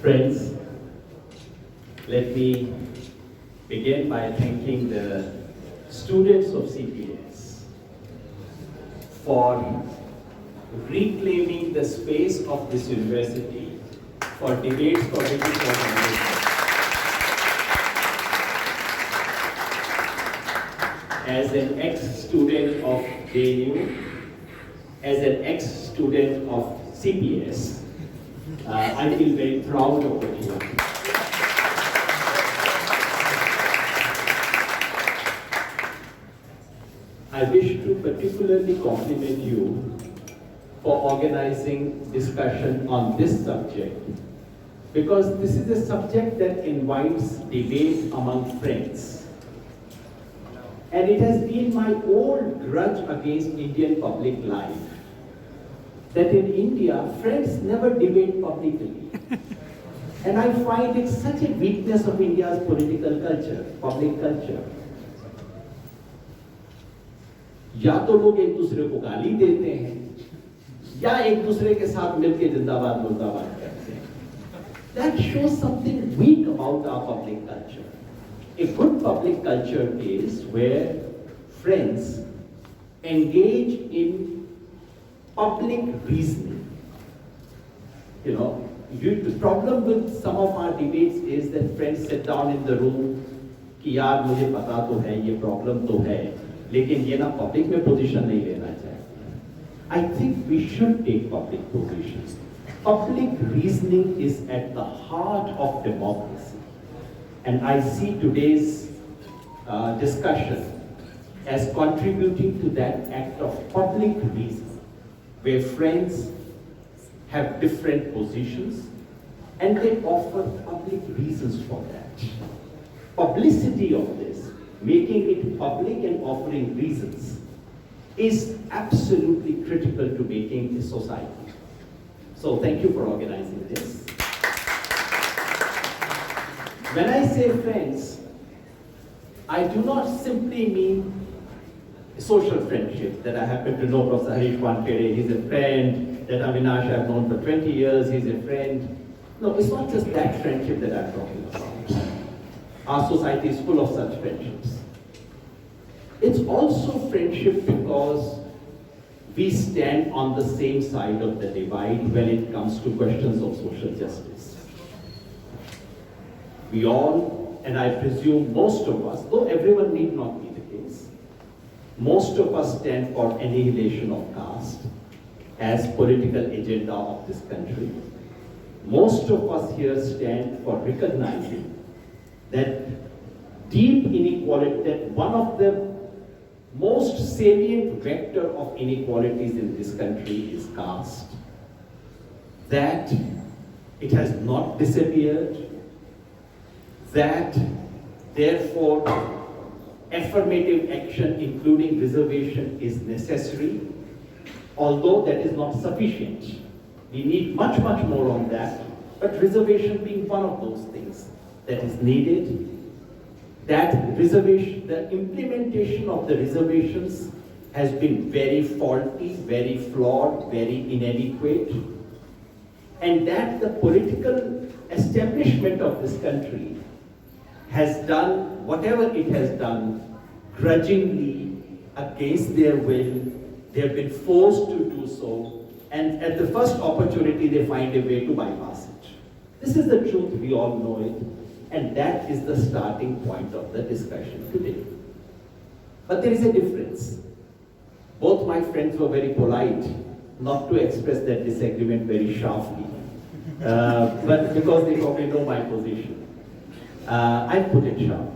Friends, let me begin by thanking the students of CPS for reclaiming the space of this university for debates for which it was organized. As an ex-student of JNU, as an ex-student of CPS, I feel very proud of what you are. I wish to particularly compliment you for organizing discussion on this subject, because this is a subject that invites debate among friends. And it has been my old grudge against Indian public life that in India, friends never debate publicly. And I find it such a weakness of India's political culture, public culture. या तो लोग एक दूसरे को गाली देते हैं या एक दूसरे के साथ मिलकर जिंदाबाद मुर्दाबाद करते हैं. That shows something weak about our public culture. A good public culture is where friends engage in public reasoning. You know, the problem with some of our debates is that friends sit down in the room कि यार मुझे पता तो है ये problem तो है लेकिन ये ना पब्लिक में पोजीशन नहीं लेना चाहिए. I think we should take public positions. Public reasoning is at the heart of democracy. And I see today's discussion as contributing to that act of public reasoning, where friends have different positions and they offer public reasons for that. Publicity of this, making it public and offering reasons, is absolutely critical to making a society. So thank you for organizing this. When I say friends, I do not simply mean social friendship, that I happen to know Professor Harish Wankere, he's a friend, that Avinash I've known for 20 years, he's a friend. No, it's not just that friendship that I'm talking about. Our society is full of such friendships. It's also friendship because we stand on the same side of the divide when it comes to questions of social justice. We all, and I presume most of us, though everyone need not be the case, most of us stand for annihilation of caste as political agenda of this country. Most of us here stand for recognizing that deep inequality, that one of the most salient vector of inequalities in this country is caste, that it has not disappeared, that therefore affirmative action including reservation is necessary, although that is not sufficient. We need much, much more on that, but reservation being one of those things that is needed. That reservation, the implementation of the reservations has been very faulty, very flawed, very inadequate, and that the political establishment of this country has done whatever it has done grudgingly, against their will. They have been forced to do so, and at the first opportunity they find a way to bypass it. This is the truth, we all know it. And that is the starting point of the discussion today. But there is a difference. Both my friends were very polite not to express their disagreement very sharply, but because they probably know my position, I put it sharply.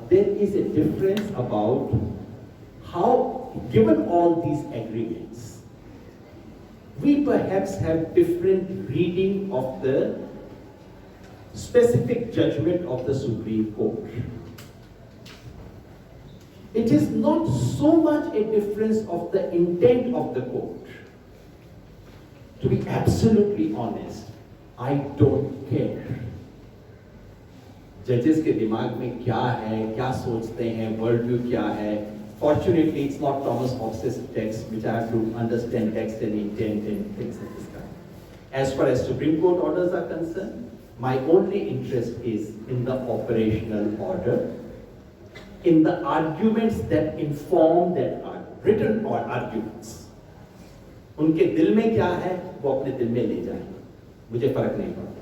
There is a difference about how, given all these agreements, we perhaps have different reading of the specific judgment of the Supreme Court. It is not so much a difference of the intent of the court. To be absolutely honest, I don't care. Judges के दिमाग में क्या है, क्या सोचते हैं, world view क्या है. Fortunately, it's not Thomas Hobbes's text, which I have to understand text and intent and things like this kind. As far as Supreme Court orders are concerned, my only interest is in the operational order, in the arguments that inform that written or arguments. उनके दिल में क्या है वो अपने दिल में ले जाएं, मुझे फर्क नहीं पड़ता.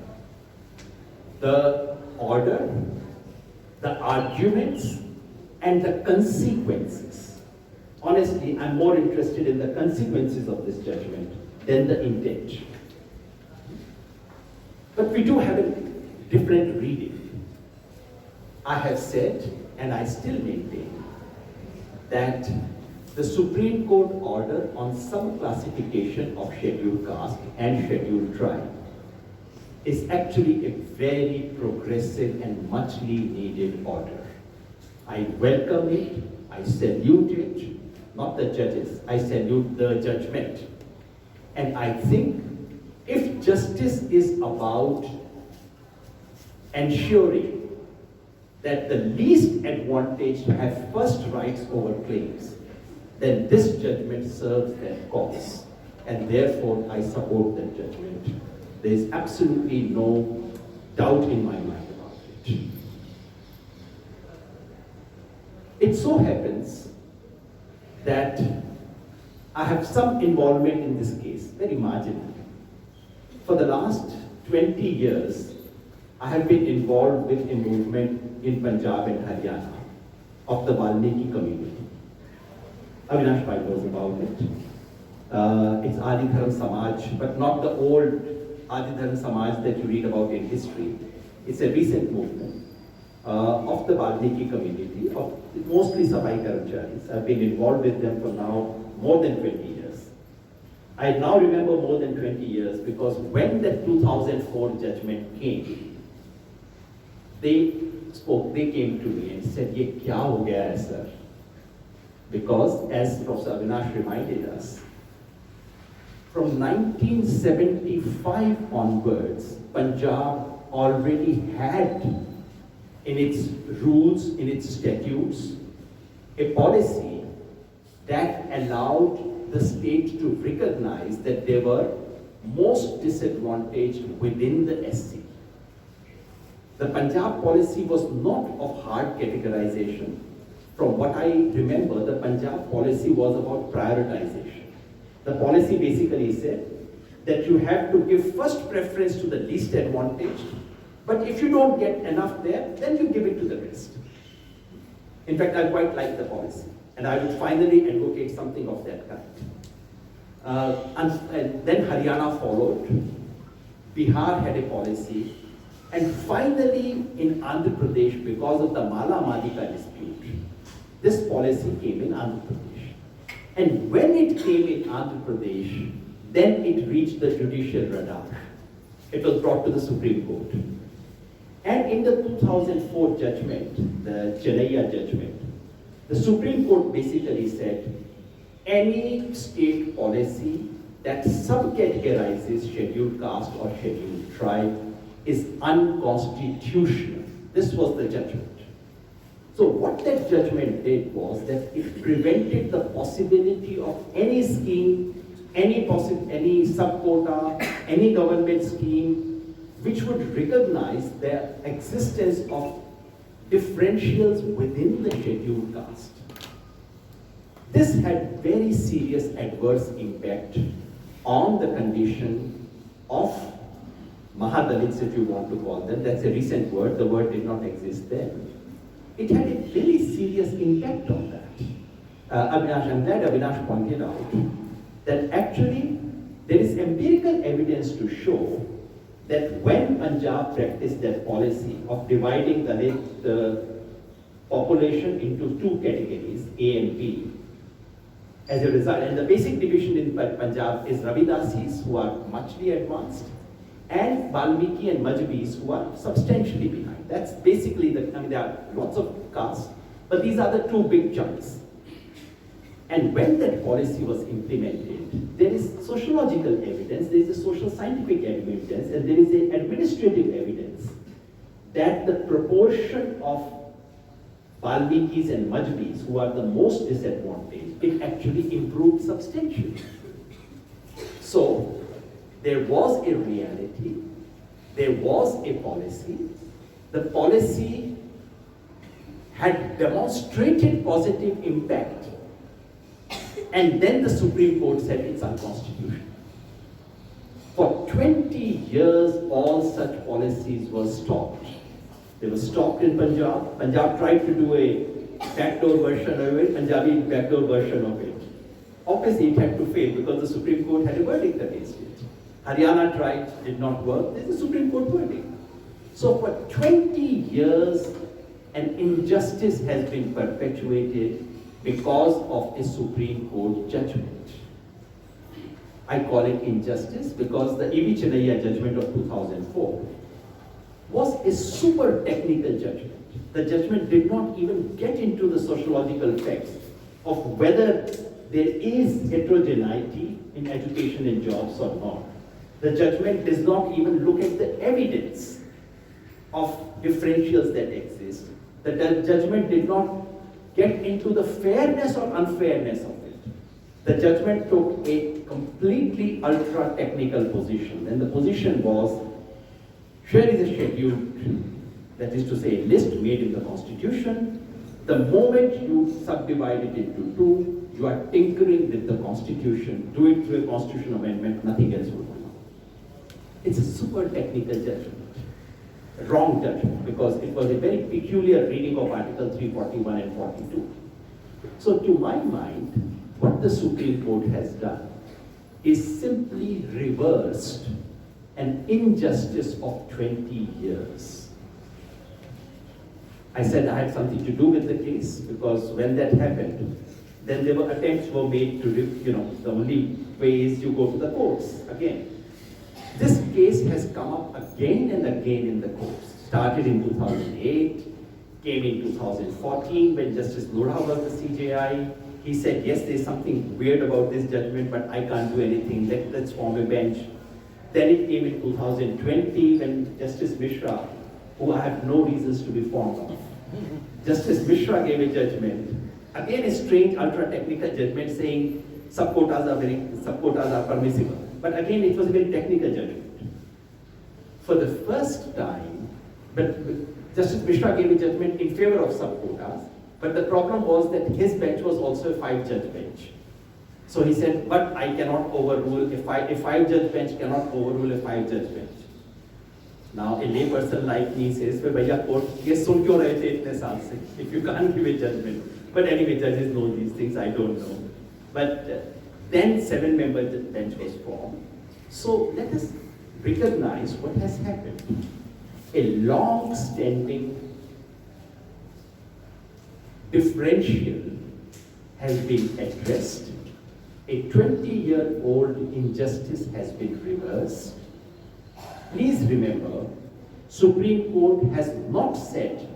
The order, the arguments, and the consequences. Honestly, I'm more interested in the consequences of this judgment than the intent. But we do have a different reading. I have said, and I still maintain, that the Supreme Court order on some classification of scheduled caste and scheduled tribe is actually a very progressive and muchly needed order. I welcome it, I salute it, not the judges, I salute the judgment. And I think if justice is about ensuring that the least advantaged have first rights over claims, then this judgment serves that cause. And therefore, I support that judgment. There is absolutely no doubt in my mind about it. It so happens that I have some involvement in this case, very marginal. For the last 20 years, I have been involved with a movement in Punjab and Haryana of the Valmiki community. Avinash Pai knows about it. It's Adi Dharm Samaj, but not the old Adi Dharm Samaj that you read about in history. It's a recent movement of the Valmiki community, of mostly Safai Karamcharis. I've been involved with them for now more than 20 years. I now remember more than 20 years because when the 2004 judgment came, they came to me and said, "Ye kya ho gaya hai, sir?" Because as Professor Avinash reminded us, from 1975 onwards, Punjab already had in its rules, in its statutes, a policy that allowed the state to recognize that they were most disadvantaged within the SC. The Punjab policy was not of hard categorization. From what I remember, the Punjab policy was about prioritization. The policy basically said that you have to give first preference to the least advantaged, but if you don't get enough there, then you give it to the rest. In fact, I quite like the policy, and I would finally advocate something of that kind. And then Haryana followed, Bihar had a policy, and finally in Andhra Pradesh, because of the Mala Madhika dispute, this policy came in Andhra Pradesh. And when it came in Andhra Pradesh, then it reached the judicial radar. It was brought to the Supreme Court. And in the 2004 judgment, the Chennaiya judgment, the Supreme Court basically said, any state policy that subcategorizes scheduled caste or scheduled tribe is unconstitutional. This was the judgment. So what that judgment did was that it prevented the possibility of any scheme, any sub-quota, any government scheme which would recognize the existence of differentials within the scheduled caste. This had very serious adverse impact on the condition of Mahadalits, if you want to call them. That's a recent word, the word did not exist then. It had a very serious impact on that. I'm glad Avinash pointed out that actually there is empirical evidence to show that when Punjab practiced that policy of dividing the population into two categories, A and B, as a result, and the basic division in Punjab is Ravidasis, who are muchly advanced, and Valmiki and Majbis, who are substantially behind. That's basically there are lots of castes, but these are the two big chunks. And when that policy was implemented, there is sociological evidence, there is a social scientific evidence, and there is an administrative evidence that the proportion of Valmikis and Majbis, who are the most disadvantaged, it actually improved substantially. So, There was a reality, there was a policy. The policy had demonstrated positive impact, and then the Supreme Court said it's unconstitutional. For 20 years, all such policies were stopped. They were stopped in Punjab. Punjab tried to do a backdoor version of it, Punjabi backdoor version of it. Obviously, it had to fail because the Supreme Court had a verdict against it. Haryana tried, did not work. There's a Supreme Court verdict. So for 20 years, an injustice has been perpetuated because of a Supreme Court judgment. I call it injustice because the E.V. Chennaiya judgment of 2004 was a super technical judgment. The judgment did not even get into the sociological facts of whether there is heterogeneity in education and jobs or not. The judgment does not even look at the evidence of differentials that exist. The judgment did not get into the fairness or unfairness of it. The judgment took a completely ultra-technical position, and the position was, here is a schedule, that is to say, a list made in the Constitution. The moment you subdivide it into two, you are tinkering with the Constitution. Do it through a Constitution amendment, nothing else will come. It's a super technical judgment. Wrong judgment, because it was a very peculiar reading of Article 341 and 42. So to my mind, what the Supreme Court has done is simply reversed an injustice of 20 years. I said I had something to do with the case because when that happened, then there were attempts were made to, the only way is you go to the courts again. This case has come up again and again in the courts. Started in 2008, came in 2014 when Justice Lodha was the CJI. He said, yes, there's something weird about this judgment, but I can't do anything. Let's form a bench. Then it came in 2020 when Justice Mishra, who I have no reasons to be fond of, Justice Mishra gave a judgment. Again, a strange ultra-technical judgment saying sub-quotas are permissible. But again, it was a very technical judgment. For the first time, but Justice Mishra gave a judgment in favor of sub-quotas, but the problem was that his bench was also a 5-judge bench. So he said, but I cannot overrule, a 5-judge bench cannot overrule a 5-judge bench. Now, a layperson like me says, "Bhaiya, court case sun kyun rahe the itne saal se? If you can't give a judgment." But anyway, judges know these things, I don't know. But then 7-member bench was formed. So let us recognize what has happened. A long-standing differential has been addressed. A 20-year-old injustice has been reversed. Please remember, Supreme Court has not said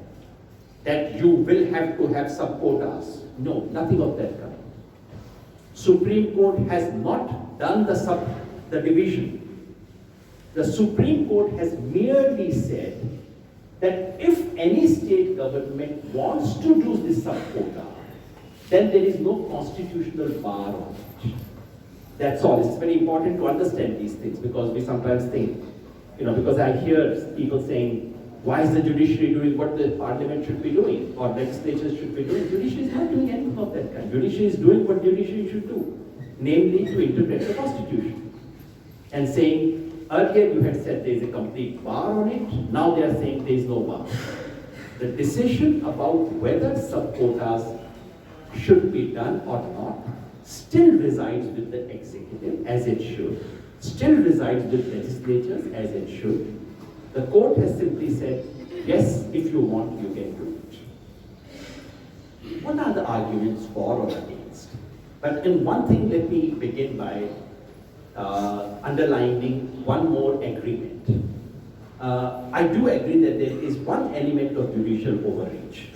that you will have to have sub-quotas. No, nothing of that kind. Supreme Court has not done the division. The Supreme Court has merely said that if any state government wants to do this sub-quota, then there is no constitutional bar on it. That's all. It's very important to understand these things because we sometimes think, because I hear people saying, why is the judiciary doing what the parliament should be doing or legislatures should be doing? Judiciary is not doing anything of that kind. Judiciary is doing what judiciary should do, namely to interpret the Constitution. And saying, earlier you had said there is a complete bar on it, now they are saying there is no bar. The decision about whether sub-quotas should be done or not still resides with the executive as it should, still resides with legislatures as it should. The court has simply said, yes, if you want, you can do it. What are the arguments for or against? But in one thing, let me begin by underlining one more agreement. I do agree that there is one element of judicial overreach.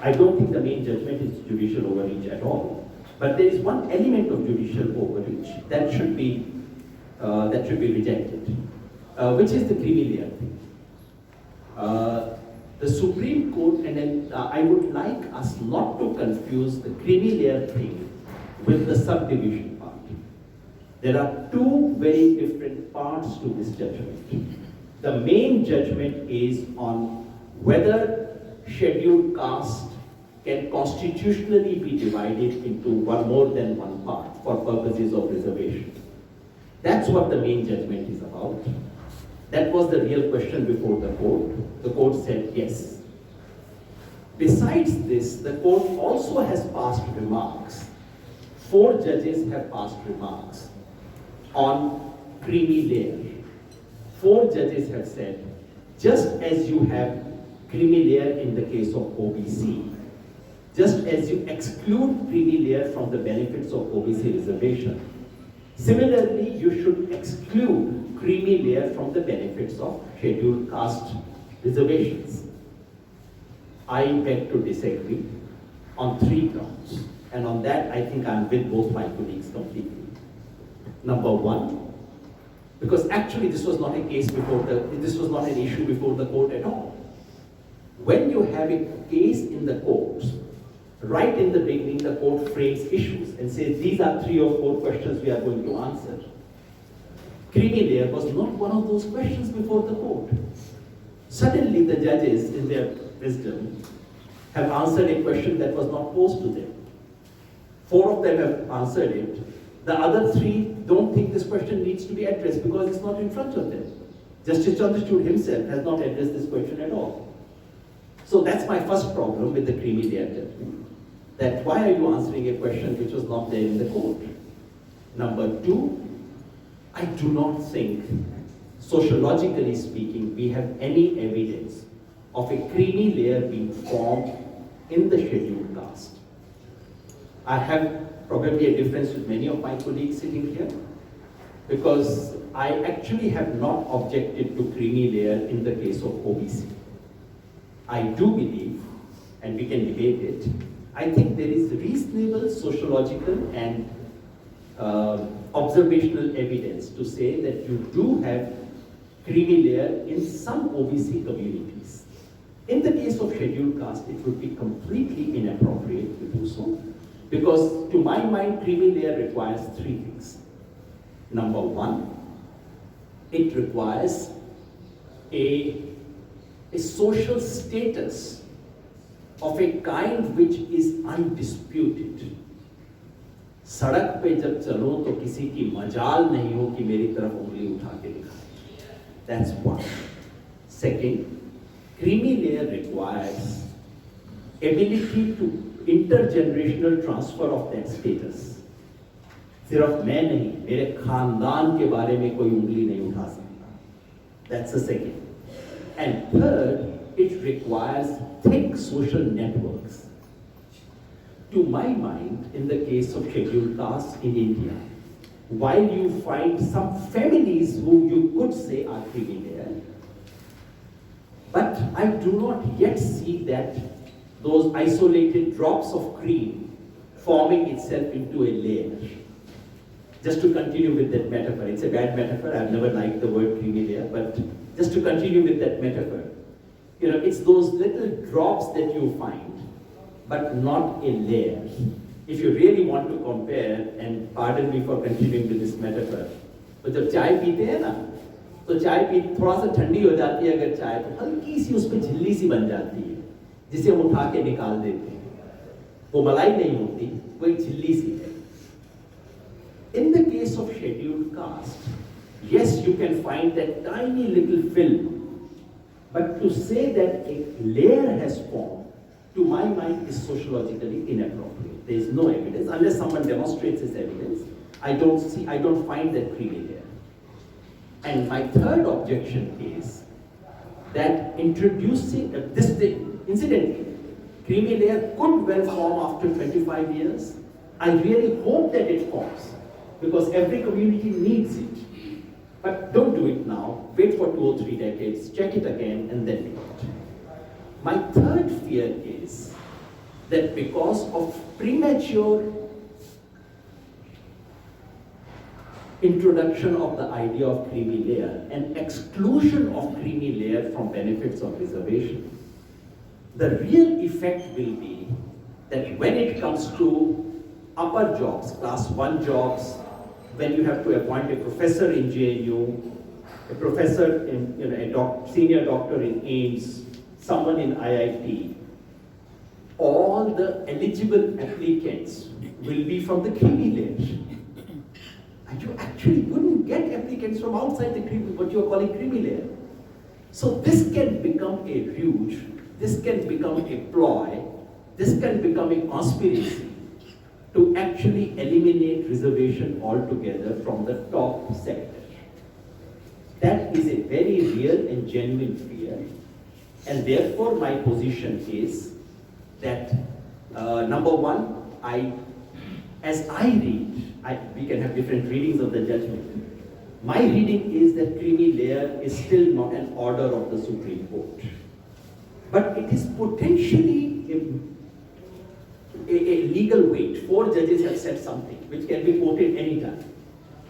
I don't think the main judgment is judicial overreach at all. But there is one element of judicial overreach that should be rejected, which is the creamy layer thing. The Supreme Court, and then I would like us not to confuse the creamy layer thing with the subdivision part. There are two very different parts to this judgment. The main judgment is on whether scheduled caste can constitutionally be divided into more than one part for purposes of reservation. That's what the main judgment is about. That was the real question before the court. The court said yes. Besides this, the court also has passed remarks. 4 judges have passed remarks on creamy layer. 4 judges have said, just as you have creamy layer in the case of OBC, just as you exclude creamy layer from the benefits of OBC reservation, similarly, you should exclude creamy layer from the benefits of scheduled caste reservations. I beg to disagree on 3 grounds. And on that, I think I'm with both my colleagues completely. Number 1, because actually this was not an issue before the court at all. When you have a case in the court, right in the beginning, the court frames issues and says, these are 3 or 4 questions we are going to answer. Creamy layer was not one of those questions before the court. Suddenly the judges, in their wisdom, have answered a question that was not posed to them. 4 of them have answered it. The other 3 don't think this question needs to be addressed because it's not in front of them. Justice Chandrachud himself has not addressed this question at all. So that's my first problem with the creamy layer judgment. That why are you answering a question which was not there in the court? Number 2, I do not think, sociologically speaking, we have any evidence of a creamy layer being formed in the scheduled caste. I have probably a difference with many of my colleagues sitting here, because I actually have not objected to creamy layer in the case of OBC. I do believe, and we can debate it, I think there is reasonable sociological and observational evidence to say that you do have creamy layer in some OBC communities. In the case of scheduled caste, it would be completely inappropriate to do so, because to my mind, creamy layer requires 3 things. Number 1, it requires a social status of a kind which is undisputed. सड़क पे जब चलो तो किसी की मजाल नहीं हो कि मेरी तरफ उंगली उठा के दिखाए. That's 1. Second, creamy layer requires ability to intergenerational transfer of that status. सिर्फ मैं नहीं, मेरे खानदान के बारे में कोई उंगली नहीं उठा सकता. That's the second. And third, it requires thick social networks. To my mind, in the case of scheduled castes in India, while you find some families who you could say are creamy layer, but I do not yet see that those isolated drops of cream forming itself into a layer. Just to continue with that metaphor, it's a bad metaphor, I've never liked the word creamy layer, but just to continue with that metaphor, it's those little drops that you find, but not a layer. If you really want to compare, and pardon me for continuing with this metaphor, तो जब चाय पीते हैं ना, तो चाय P थोड़ा सा ठंडी हो जाती है अगर चाय, तो हल्की सी उस पर झिल्ली सी बन जाती है, जिसे हम उठा के निकाल देते हैं. वो मलाई नहीं होती, वो एक झिल्ली सी है. In the case of scheduled caste, yes, you can find that tiny little film, but to say that a layer has formed, to my mind, is sociologically inappropriate. There is no evidence, unless someone demonstrates this evidence. I don't find that creamy layer. And my third objection is that introducing this thing, incidentally, creamy layer could well form after 25 years. I really hope that it forms, because every community needs it. But don't do it now. Wait for 2 or 3 decades, check it again, and then do it. My third fear is that because of premature introduction of the idea of creamy layer and exclusion of creamy layer from benefits of reservation, the real effect will be that when it comes to upper jobs, class 1 jobs, when you have to appoint a professor in JNU, a professor in, senior doctor in AIMS, someone in IIT, all the eligible applicants will be from the creamy layer. And you actually wouldn't get applicants from outside the creamy, what you're calling creamy layer. So this can become a rouge, this can become a ploy, this can become a conspiracy to actually eliminate reservation altogether from the top sector. That is a very real and genuine fear, and therefore my position is that number one, as I read, we can have different readings of the judgment. My reading is that creamy layer is still not an order of the Supreme Court, but it is potentially a legal weight. 4 judges have said something which can be quoted anytime.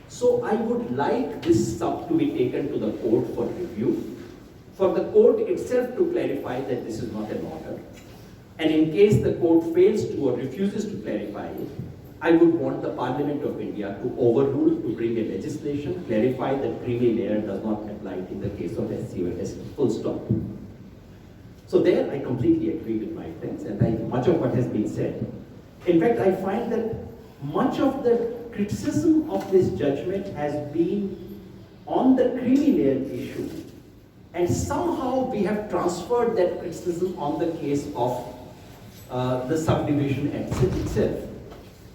So I would like this sub to be taken to the court for review, for the court itself to clarify that this is not an order. And in case the court fails to or refuses to clarify it, I would want the Parliament of India to overrule, to bring a legislation, clarify that creamy layer does not apply in the case of SC or ST, full stop. So there I completely agree with my friends, and much of what has been said. In fact, I find that much of the criticism of this judgment has been on the creamy layer issue, and somehow we have transferred that criticism on the case of the subdivision itself.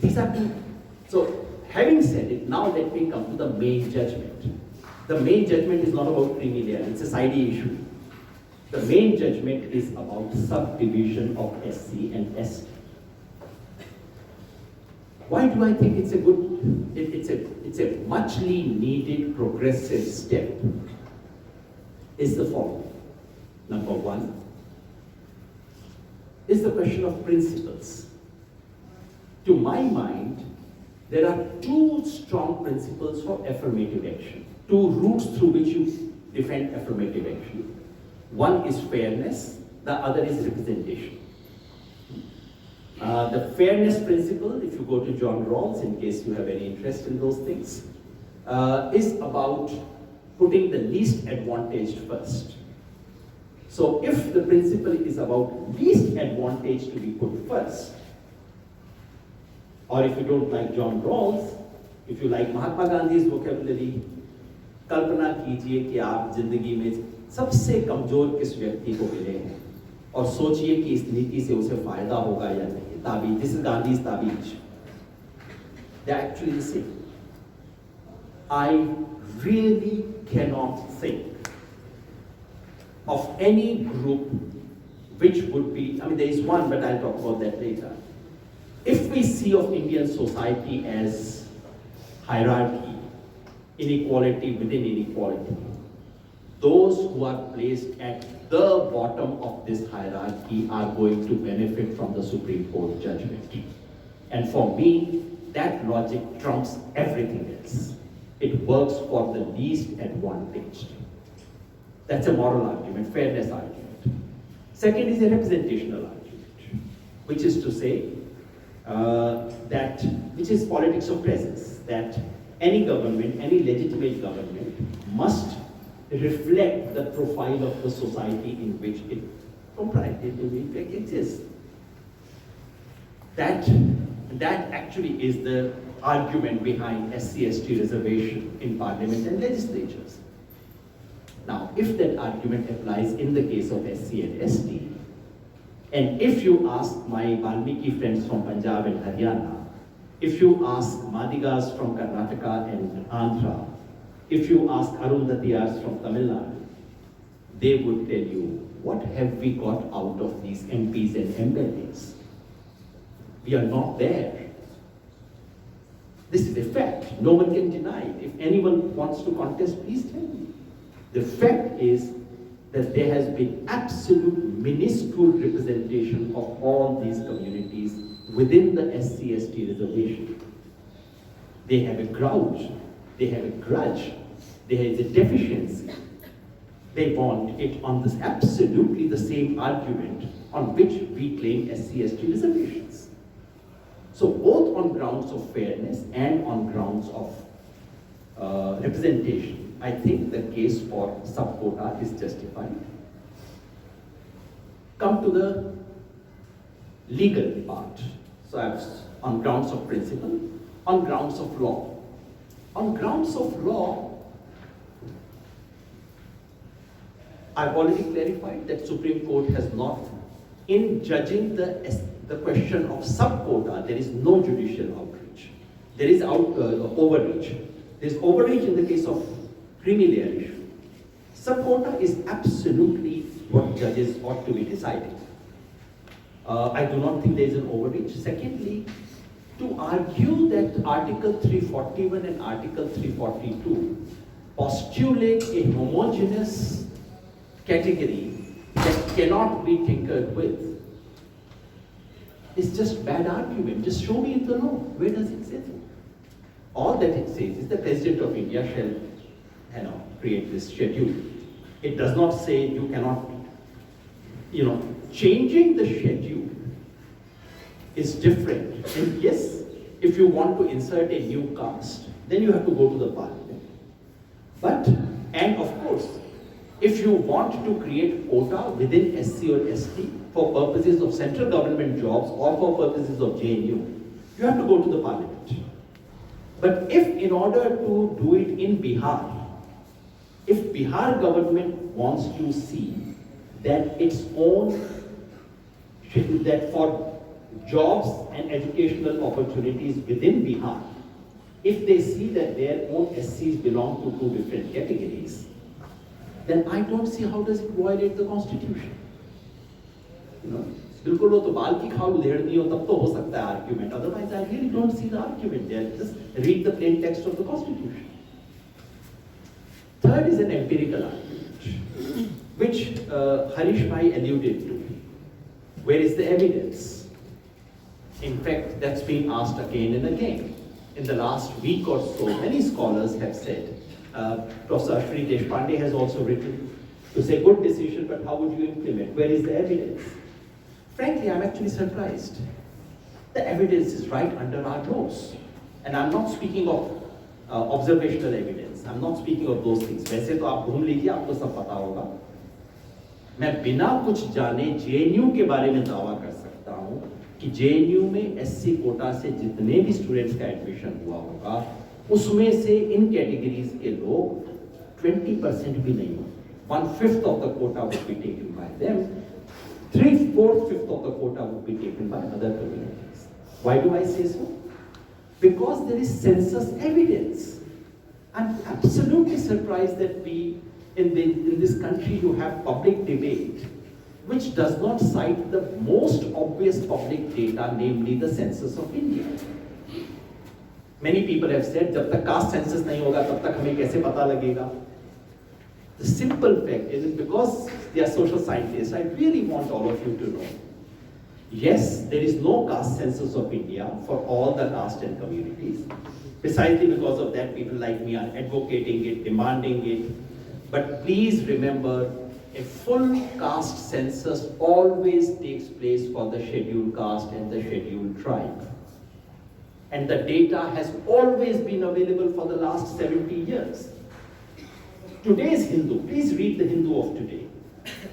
These are two. So, having said it, now let me come to the main judgment. The main judgment is not about creamy layer, it's a side issue. The main judgment is about subdivision of SC and ST. Why do I think it's a good, it's a muchly needed progressive step? Is the following. Number one is the question of principles. To my mind, there are 2 strong principles for affirmative action, 2 routes through which you defend affirmative action. One is fairness, the other is representation. The fairness principle, if you go to John Rawls, in case you have any interest in those things, is about putting the least advantaged first. So if the principle is about least advantage to be put first, or if you don't like John Rawls, if you like Mahatma Gandhi's vocabulary, कल्पना कीजिए कि आप जिंदगी में सबसे कमजोर किस व्यक्ति को मिले हैं और सोचिए कि इस नीति से उसे फायदा होगा या नहीं. ताबीज, this is Gandhi's ताबीज. They're actually the same. I really cannot think of any group which would be, I mean there is one, but I'll talk about that later. If we see of Indian society as hierarchy, inequality within inequality, those who are placed at the bottom of this hierarchy are going to benefit from the Supreme Court judgment. And for me, that logic trumps everything else. It works for the least advantaged. That's a moral argument, fairness argument. Second is a representational argument, which is to say, which is politics of presence, that any government, any legitimate government must reflect the profile of the society in which it exists. That actually is the argument behind SC/ST reservation in parliament and legislatures. Now, if that argument applies in the case of SC and ST, and if you ask my Valmiki friends from Punjab and Haryana, if you ask Madigas from Karnataka and Andhra, if you ask Arundhatiyas from Tamil Nadu, they would tell you, what have we got out of these MPs and MLAs? We are not there. This is a fact. No one can deny it. If anyone wants to contest, please tell me. The fact is that there has been absolute minuscule representation of all these communities within the SC/ST reservation. They have a grouch, they have a grudge, there is a deficiency. They want it on this absolutely the same argument on which we claim SC/ST reservations. So both on grounds of fairness and on grounds of representation, I think the case for sub-quota is justified. Come to the legal part. So I've on grounds of principle, on grounds of law. On grounds of law, I've already clarified that Supreme Court has not, in judging the question of sub-quota, there is no judicial outreach. There is overreach. There is overreach in the case of creamy layer issue. Sub-quota is absolutely what judges ought to be deciding. I do not think there is an overreach. Secondly, to argue that Article 341 and Article 342 postulate a homogeneous category that cannot be tinkered with is just bad argument. Just show me in the law. Where does it say so? All that it says is the President of India shall, create this schedule. It does not say you cannot, changing the schedule is different. And yes, if you want to insert a new caste, then you have to go to the parliament. And of course, if you want to create quota within SC or ST for purposes of central government jobs or for purposes of JNU, you have to go to the parliament. But if in order to do it in Bihar, if Bihar government wants to see that its own, that for jobs and educational opportunities within Bihar, if they see that their own SCs belong to two different categories, then I don't see how does it violate the constitution. बिल्कुल वो तो बाल की खाल उधेड़नी हो तब तो हो सकता है argument. Otherwise, I really don't see the argument there. Just read the plain text of the constitution. Third is an empirical argument, which Harish Bhai alluded to. Where is the evidence? In fact, that's been asked again and again. In the last week or so, many scholars have said, Professor Ashwini Deshpande has also written to say, good decision, but how would you implement? Where is the evidence? Frankly, I'm actually surprised. The evidence is right under our nose. And I'm not speaking of observational evidence. I'm not speaking of those things. वैसे तो आप घूम लीजिए, आपको सब पता होगा. मैं बिना कुछ जाने JNU के बारे में दावा कर सकता हूँ कि JNU में SC कोटा से जितने भी स्टूडेंट्स का एडमिशन हुआ होगा, उसमें से इन कैटेगरीज के लोग 20% भी नहीं होंगे. 1/5 of the quota would be taken by them. 3/4 of the quota would be taken by other communities. Why do I say so? Because there is census evidence. I'm absolutely surprised that we, in this country, you have public debate which does not cite the most obvious public data, namely the census of India. Many people have said, जब तक caste census नहीं होगा, तब तक हमें कैसे पता लगेगा? The simple fact is, because they are social scientists, I really want all of you to know. Yes, there is no caste census of India for all the caste and communities. Precisely because of that, people like me are advocating it, demanding it. But please remember, a full caste census always takes place for the scheduled caste and the scheduled tribe. And the data has always been available for the last 70 years. Today's Hindu, please read the Hindu of today.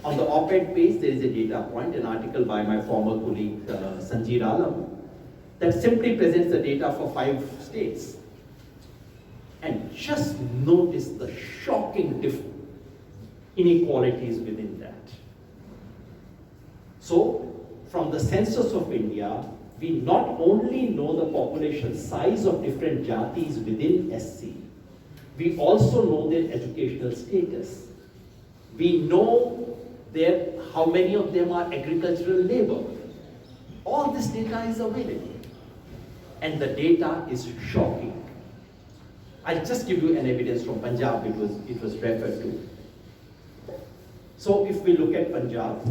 On the op-ed page, there is a data point, an article by my former colleague Sanjeev Alam, that simply presents the data for 5 states. And just notice the shocking inequalities within that. So, from the census of India, we not only know the population size of different jatis within SC, we also know their educational status. We know how many of them are agricultural labor. All this data is available. And the data is shocking. I'll just give you an evidence from Punjab, it was referred to. So if we look at Punjab,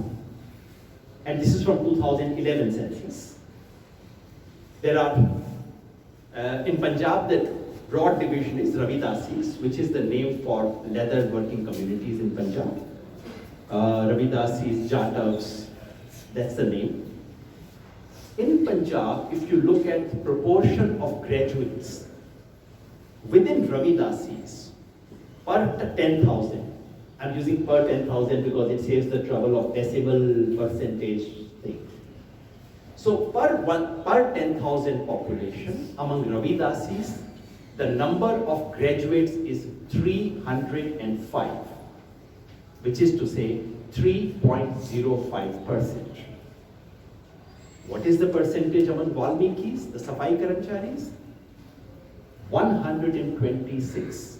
and this is from 2011 census, there are, in Punjab, the broad division is Ravidasis, which is the name for leather working communities in Punjab. Ravidasis, Yadavs, that's the name. In Punjab, if you look at the proportion of graduates within Ravidasis, per 10,000, I'm using per 10,000 because it saves the trouble of decimal percentage thing. So per 10,000 population among Ravidasis, the number of graduates is 305, which is to say 3.05%. What is the percentage among Valmikis, the Safai Karamcharis? 126,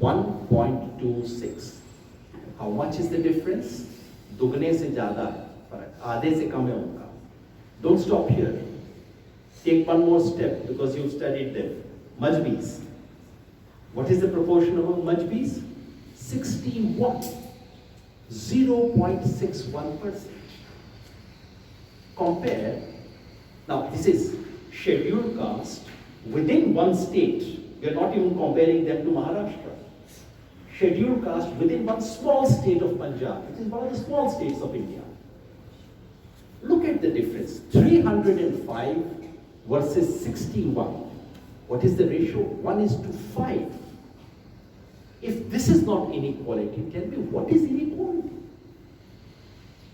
1.26. How much is the difference? दुगने से ज़्यादा फर्क, आधे से कम है उनका. Don't stop here. Take one more step because you've studied them. Majbis. What is the proportion among Majbis? 61, 0.61%. Compare, now this is scheduled caste within one state. We are not even comparing them to Maharashtra. Scheduled caste within one small state of Punjab, which is one of the small states of India. Look at the difference, 305 versus 61. What is the ratio? 1:5. If this is not inequality, tell me what is inequality?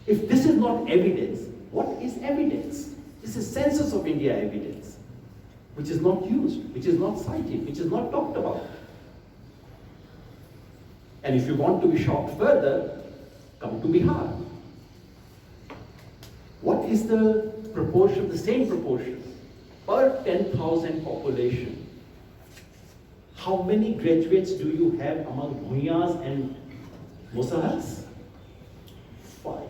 If this is not evidence, what is evidence? This is Census of India evidence, which is not used, which is not cited, which is not talked about. And if you want to be shocked further, come to Bihar. What is the proportion, the same proportion, per 10,000 population? How many graduates do you have among Bhuiyas and Musahas? 5.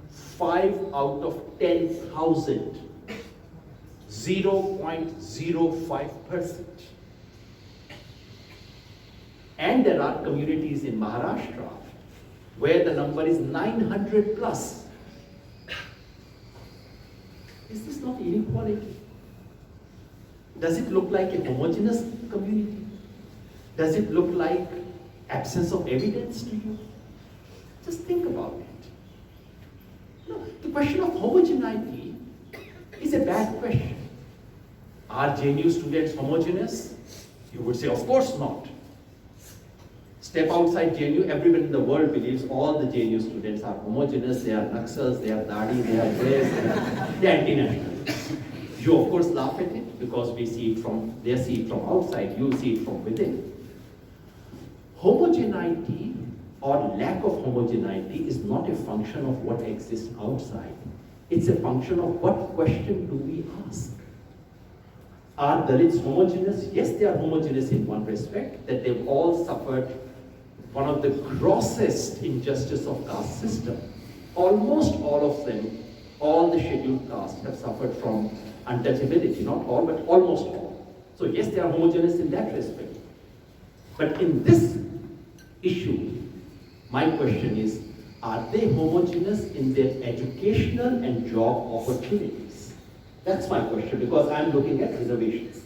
5 out of 10,000. 0.05%. And there are communities in Maharashtra where the number is 900 plus. Is this not inequality? Does it look like a homogeneous community? Does it look like absence of evidence to you? Just think about it. No, the question of homogeneity is a bad question. Are JNU students homogeneous? You would say, of course not. Step outside JNU, everyone in the world believes all the JNU students are homogeneous, they are Naxals, they are Dadi, they are this, they are anti-national. You of course laugh at it because they see it from outside, you see it from within. Homogeneity or lack of homogeneity is not a function of what exists outside. It's a function of what question do we ask. Are Dalits homogeneous? Yes, they are homogeneous in one respect, that they've all suffered one of the grossest injustice of caste system. Almost all of them, all the scheduled castes have suffered from untouchability, not all, but almost all. So yes, they are homogeneous in that respect. But in this issue, my question is, are they homogeneous in their educational and job opportunities? That's my question, because I'm looking at reservations.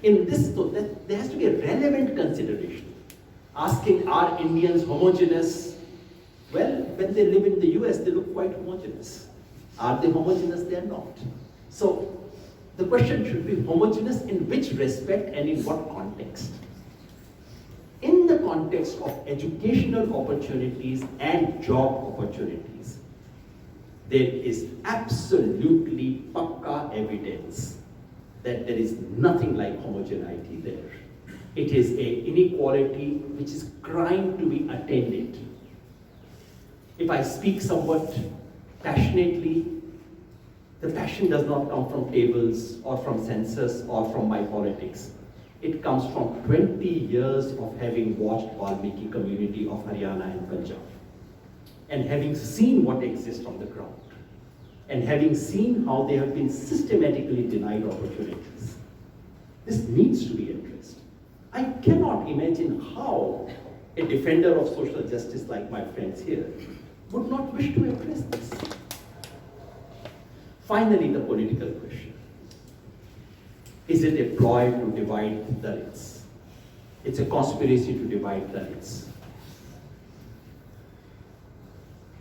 In this, so there has to be a relevant consideration. Asking, are Indians homogeneous? Well, when they live in the US, they look quite homogeneous. Are they homogeneous? They are not. So, the question should be homogeneous in which respect and in what context? In the context of educational opportunities and job opportunities, there is absolutely pakka evidence that there is nothing like homogeneity there. It is an inequality which is crying to be attended. If I speak somewhat passionately, the passion does not come from tables or from census or from my politics. It comes from 20 years of having watched Valmiki community of Haryana and Punjab, and having seen what exists on the ground, and having seen how they have been systematically denied opportunities. This needs to be addressed. I cannot imagine how a defender of social justice like my friends here would not wish to address this. Finally, the political question. Is it a ploy to divide Dalits? It's a conspiracy to divide Dalits.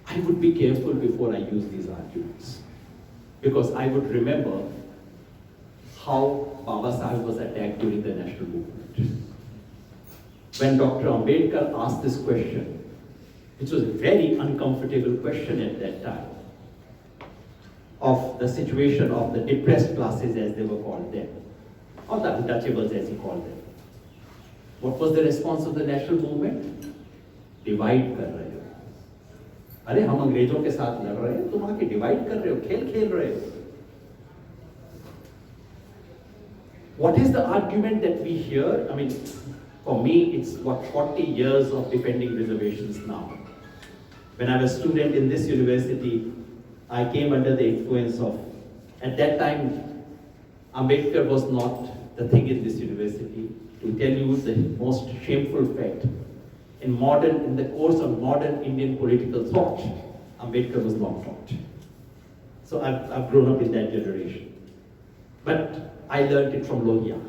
I would be careful before I use these arguments, because I would remember how Baba Sahib was attacked during the national movement. When Dr. Ambedkar asked this question, which was a very uncomfortable question at that time, of the situation of the depressed classes as they were called then, or the untouchables as he called them. What was the response of the national movement? Divide कर रहे हो. अरे हम अंग्रेजों के साथ लड़ रहे हैं, तुम आके divide कर रहे हो, खेल खेल रहे हो. What is the argument that we hear? I mean, for me, it's what 40 years of defending reservations now. When I was a student in this university, I came under the influence of, at that time, Ambedkar was not the thing in this university. To tell you the most shameful fact, in the course of modern Indian political thought, Ambedkar was not taught. So I've grown up in that generation. But I learned it from Lohia.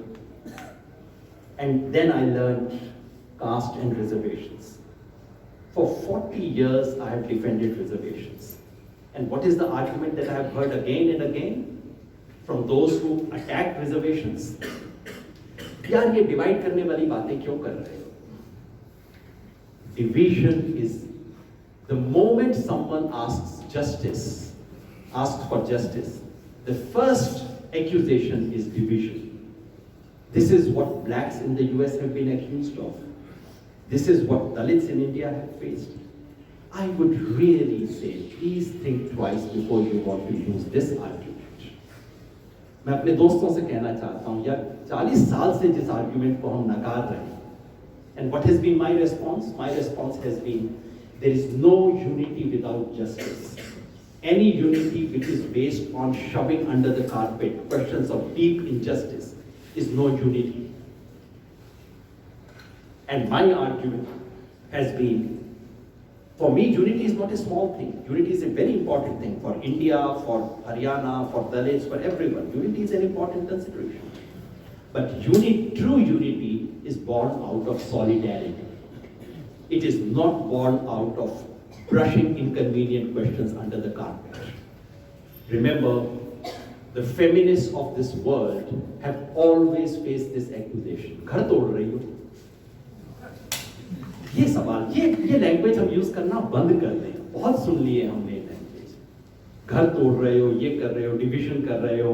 And then I learned caste and reservations. For 40 years, I have defended reservations. And what is the argument that I have heard again and again from those who attack reservations? यार ये divide करने वाली बातें क्यों कर रहे हो? Division is the moment someone asks for justice, the first accusation is division. This is what blacks in the US have been accused of. This is what Dalits in India have faced. I would really say, please think twice before you want to use this argument. मैं अपने दोस्तों से कहना चाहता हूँ यार 40 साल से जिस argument को हम नकार रहे हैं, and what has been my response? My response has been, there is no unity without justice. Any unity which is based on shoving under the carpet questions of deep injustice is no unity. And my argument has been, for me, unity is not a small thing. Unity is a very important thing for India, for Haryana, for Dalits, for everyone. Unity is an important consideration. But true unity is born out of solidarity. It is not born out of brushing inconvenient questions under the carpet. Remember, the feminists of this world have always faced this accusation. घर तोड़ रही हो? ये सवाल, ये language हम use करना बंद कर दें. बहुत सुन लिए हमने लैंग्वेज. घर तोड़ रहे हो, ये कर रहे हो, डिविजन कर रहे हो.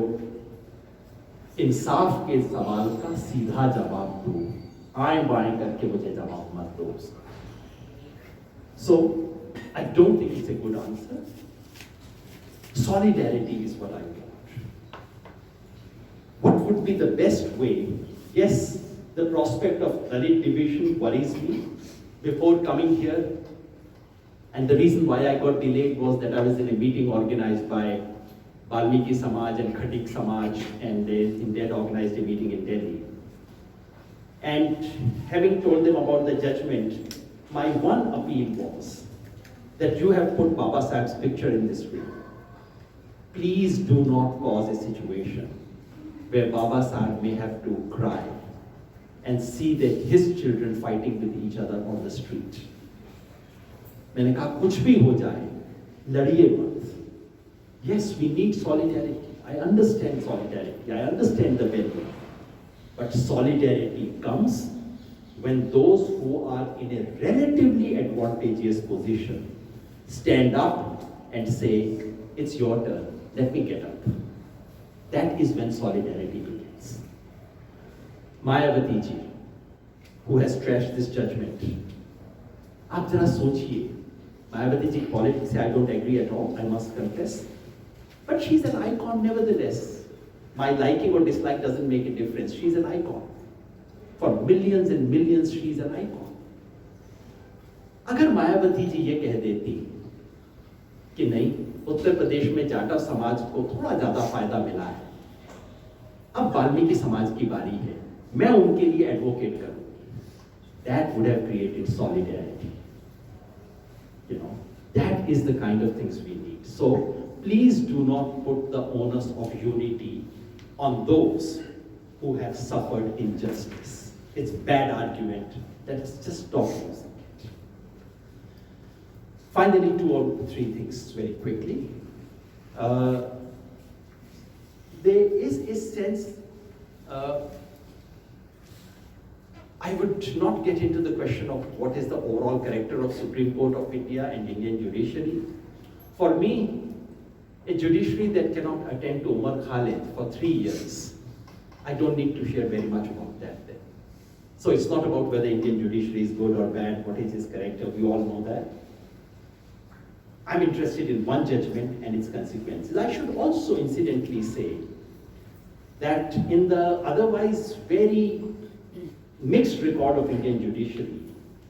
इंसाफ के सवाल का सीधा जवाब दो. आएं बाएं करके मुझे जवाब मत दो. So, I don't think it's a good answer. Solidarity is what I want. What would be the best way? Yes, the prospect of Dalit division worries me. Before coming here, and the reason why I got delayed was that I was in a meeting organized by Valmiki Samaj and Khatik Samaj, and they had organized a meeting in Delhi. And having told them about the judgment, my one appeal was that you have put Baba Sahib's picture in this room. Please do not cause a situation where Baba Sahib may have to cry and see that his children fighting with each other on the street. मैंने कहा कुछ भी हो जाए, लड़िए मत. Yes, we need solidarity. I understand solidarity. I understand the value. But solidarity comes when those who are in a relatively advantageous position stand up and say, it's your turn, let me get up. That is when solidarity begins. Mayawati ji, who has trashed this judgment, आप जरा सोचिए. Mayawati ji, politics I don't agree at all, I must confess. But she's an icon nevertheless. My liking or dislike doesn't make a difference. She's an icon. For millions and millions, she's an icon. अगर मायावती जी ये कह देती कि नहीं, उत्तर प्रदेश में जाटव समाज को थोड़ा ज्यादा फायदा मिला है, अब वाल्मीकि समाज की बारी है, मैं उनके लिए एडवोकेट करूं, that would have created solidarity. You know, that is the kind of things we need. So please do not put the onus of unity on those who have suffered injustice. It's bad argument. Let's just stop using it. Finally, 2 or 3 things very quickly. There is a sense Uh, I would not get into the question of what is the overall character of Supreme Court of India and Indian judiciary. For me, a judiciary that cannot attend to Umar Khalid for 3 years, I don't need to share very much about that then. So it's not about whether Indian judiciary is good or bad, what is its character, we all know that. I'm interested in one judgment and its consequences. I should also incidentally say that in the otherwise very mixed record of Indian judiciary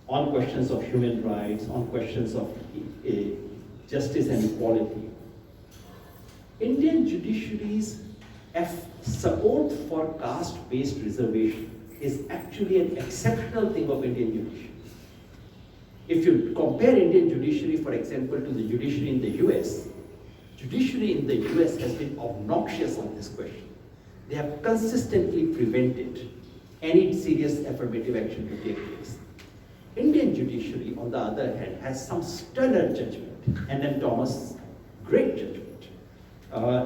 on questions of human rights, on questions of justice and equality, Indian judiciary's support for caste-based reservation is actually an exceptional thing of Indian judiciary. If you compare Indian judiciary, for example, to the judiciary in the US, judiciary in the US has been obnoxious on this question. They have consistently prevented any serious affirmative action to take place. Indian judiciary, on the other hand, has some stellar judgment, and then Thomas, great judgment.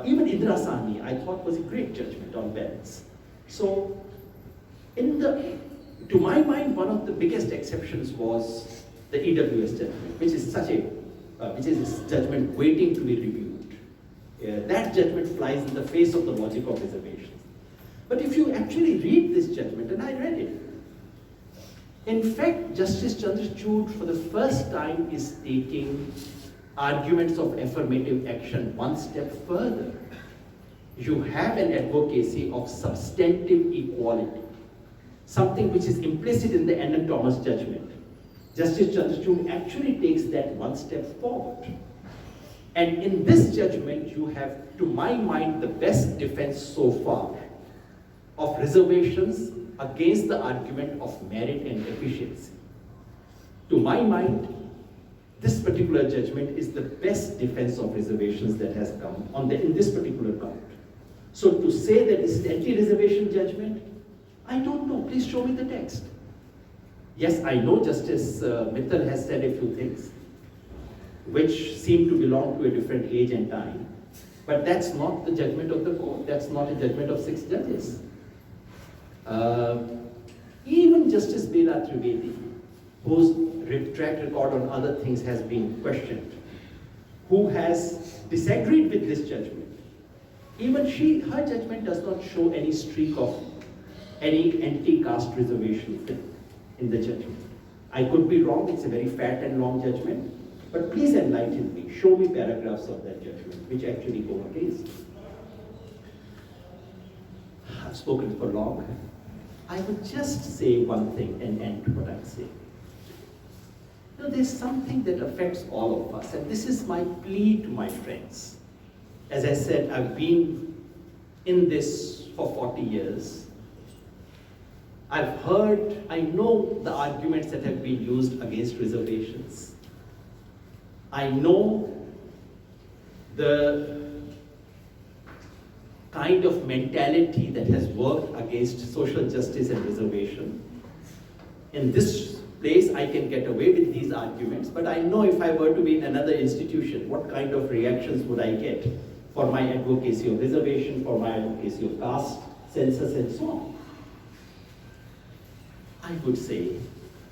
Even Indira Sahni, I thought, was a great judgment on balance. So, to my mind, one of the biggest exceptions was the EWS judgment, which is a judgment waiting to be reviewed. That judgment flies in the face of the logic of reservations. But if you actually read this judgment, and I read it, in fact, Justice Chandrachud for the first time is taking arguments of affirmative action one step further. You have an advocacy of substantive equality, something which is implicit in the N. Thomas judgment. Justice Chandrachud actually takes that one step forward. And in this judgment, you have, to my mind, the best defense so far of reservations against the argument of merit and efficiency. To my mind, this particular judgment is the best defense of reservations that has come in this particular count. So to say that this is anti-reservation judgment, I don't know. Please show me the text. Yes, I know Justice Mittal has said a few things which seem to belong to a different age and time, but that's not the judgment of the court. That's not a judgment of 6 judges. Even Justice Bela Trivedi, whose track record on other things has been questioned, who has disagreed with this judgment, even her judgment does not show any streak of any anti-caste reservation in the judgment. I could be wrong, it's a very fat and long judgment, but please enlighten me, show me paragraphs of that judgment which actually go against. I've spoken for long. I would just say one thing and end what I'm saying. You know, there's something that affects all of us, and this is my plea to my friends. As I said, I've been in this for 40 years. I know the arguments that have been used against reservations. I know the kind of mentality that has worked against social justice and reservation. In this place, I can get away with these arguments, but I know if I were to be in another institution, what kind of reactions would I get for my advocacy of reservation, for my advocacy of caste, census, and so on. I would say,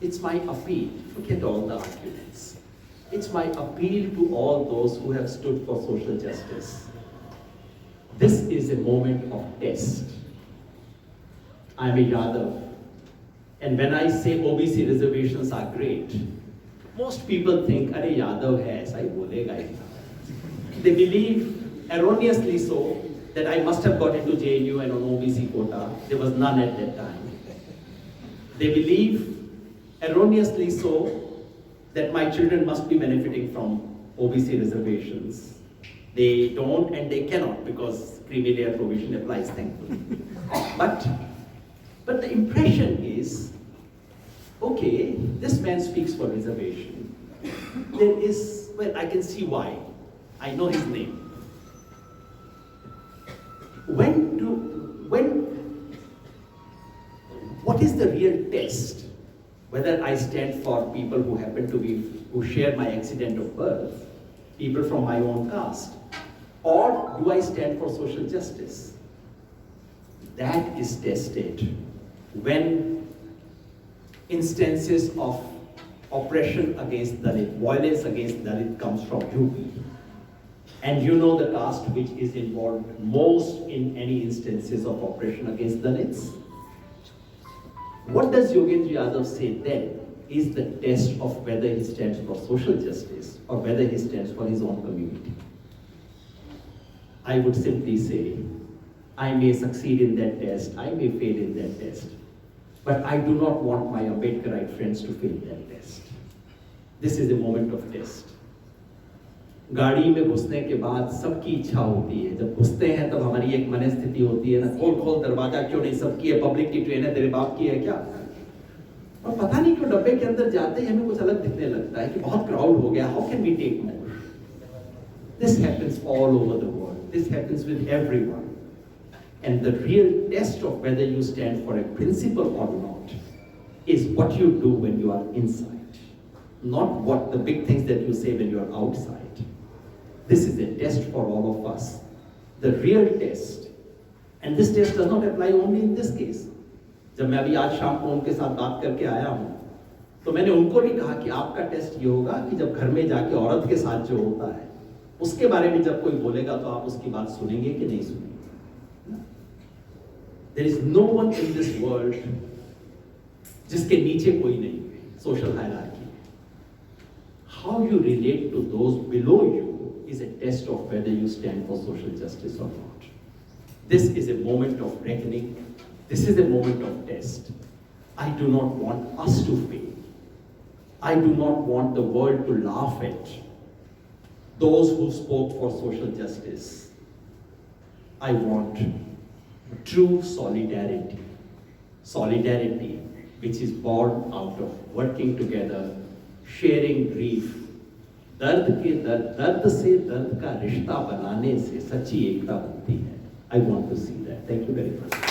it's my appeal, forget all the arguments. It's my appeal to all those who have stood for social justice. This is a moment of test. I'm a Yadav, and when I say OBC reservations are great, most people think, "Arey Yadav hai, aisa hi bolega hi." They believe, erroneously so, that I must have got into JNU and on OBC quota. There was none at that time. They believe, erroneously so, that my children must be benefiting from OBC reservations. They don't and they cannot because creamy layer provision applies, thankfully. But the impression is, okay, this man speaks for reservation. There is, well, I can see why. I know his name. What is the real test? Whether I stand for people who share my accident of birth, people from my own caste, or do I stand for social justice? that is tested when instances of oppression against Dalit, violence against Dalit comes from UP. And you know the caste which is involved most in any instances of oppression against Dalits. What does Yogendra Yadav say then is the test of whether he stands for social justice or whether he stands for his own community. I would simply say, I may succeed in that test, I may fail in that test, but I do not want my Ambedkarite friends to fail that test. This is a moment of test. गाड़ी में घुसने के बाद सबकी इच्छा होती है, जब घुसते हैं तब हमारी एक मनस्थिति होती है ना, खोल खोल दरवाजा, क्यों नहीं, सबकी है, पब्लिक की ट्रेन है, तेरे बाप की है क्या? और पता नहीं क्यों डब्बे के अंदर जाते ही हमें कुछ अलग दिखने लगता है कि बहुत क्राउड हो गया, how can we take more? This happens all over the world. This happens with everyone. And the real test of whether you stand for a principle or not is what you do when you are inside, not what the big things that you say when you are outside. This is a test for all of us. The real test, and this test does not apply only in this case. जब मैं अभी आज शाम को उनके साथ बात करके आया हूँ, तो मैंने उनको भी कहा कि आपका टेस्ट ये होगा कि जब घर में जाके औरत के साथ जो होता है, उसके बारे में जब कोई बोलेगा तो आप उसकी बात सुनेंगे कि नहीं सुनेंगे? There is no one in this world जिसके नीचे कोई नहीं है, social hierarchy. How you relate to those below you is a test of whether you stand for social justice or not. This is a moment of reckoning. This is a moment of test. I do not want us to fail. I do not want the world to laugh at those who spoke for social justice. I want true solidarity. Solidarity which is born out of working together, sharing grief. दर्द से दर्द का रिश्ता बनाने से सच्ची एकता बनती है. I want to see that. Thank you very much.